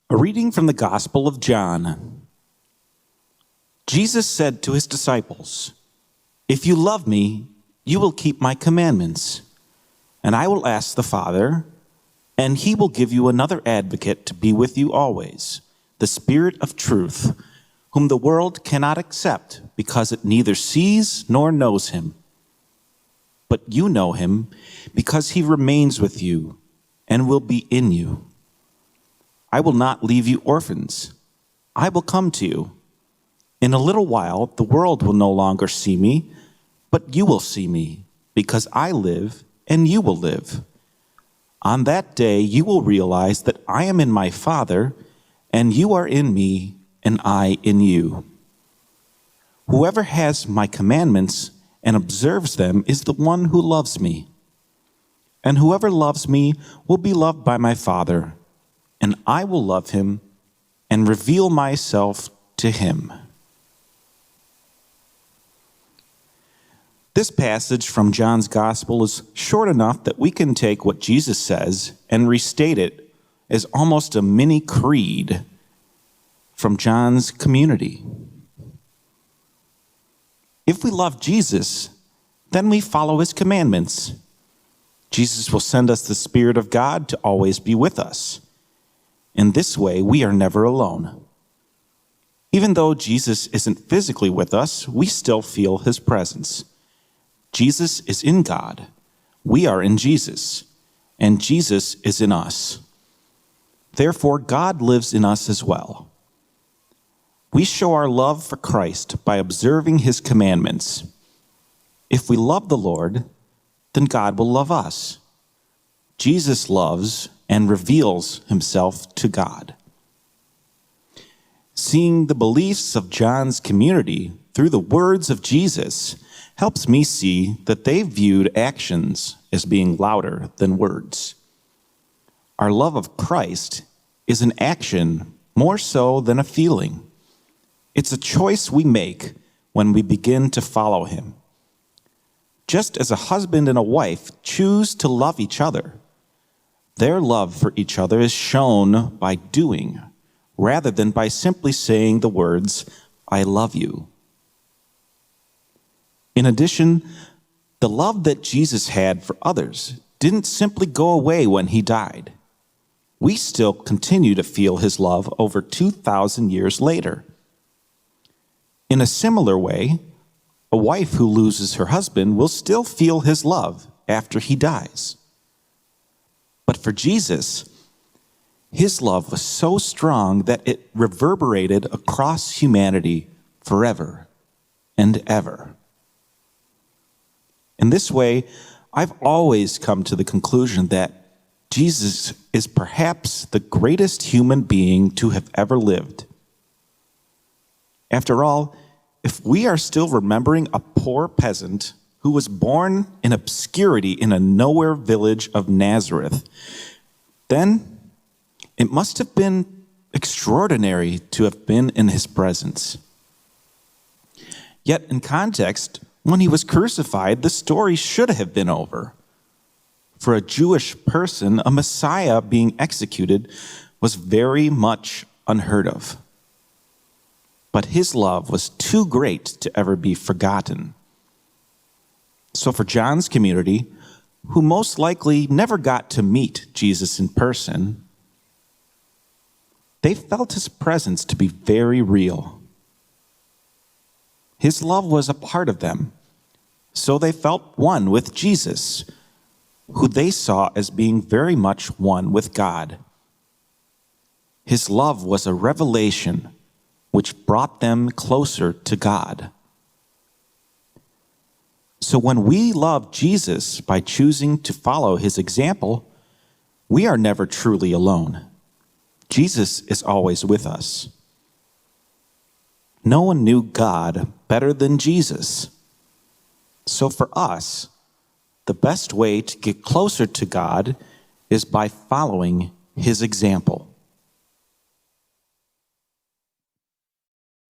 A reading from the Gospel of John. Jesus said to his disciples, "If you love me, you will keep my commandments. And I will ask the Father, and he will give you another advocate to be with you always, the Spirit of truth, whom the world cannot accept because it neither sees nor knows him. But you know him because he remains with you and will be in you. I will not leave you orphans. I will come to you. In a little while, the world will no longer see me, but you will see me, because I live and you will live. On that day, you will realize that I am in my Father, and you are in me, and I in you. Whoever has my commandments and observes them is the one who loves me. And whoever loves me will be loved by my Father, and I will love him and reveal myself to him." This passage from John's Gospel is short enough that we can take what Jesus says and restate it as almost a mini creed from John's community. If we love Jesus, then we follow his commandments. Jesus will send us the Spirit of God to always be with us. In this way, we are never alone. Even though Jesus isn't physically with us, we still feel his presence. Jesus is in God. We are in Jesus, and Jesus is in us. Therefore, God lives in us as well. We show our love for Christ by observing his commandments. If we love the Lord, then God will love us. Jesus loves and reveals himself to God. Seeing the beliefs of John's community through the words of Jesus helps me see that they viewed actions as being louder than words. Our love of Christ is an action more so than a feeling. It's a choice we make when we begin to follow him. Just as a husband and a wife choose to love each other, their love for each other is shown by doing, rather than by simply saying the words, "I love you." In addition, the love that Jesus had for others didn't simply go away when he died. We still continue to feel his love over 2,000 years later. In a similar way, a wife who loses her husband will still feel his love after he dies. But for Jesus, his love was so strong that it reverberated across humanity forever and ever. In this way, I've always come to the conclusion that Jesus is perhaps the greatest human being to have ever lived. After all, if we are still remembering a poor peasant who was born in obscurity in a nowhere village of Nazareth, then it must have been extraordinary to have been in his presence. Yet in context, when he was crucified, the story should have been over. For a Jewish person, a Messiah being executed was very much unheard of. But his love was too great to ever be forgotten. So for John's community, who most likely never got to meet Jesus in person, they felt his presence to be very real. His love was a part of them, so they felt one with Jesus, who they saw as being very much one with God. His love was a revelation which brought them closer to God. So when we love Jesus by choosing to follow his example, we are never truly alone. Jesus is always with us. No one knew God better than Jesus. So for us, the best way to get closer to God is by following his example.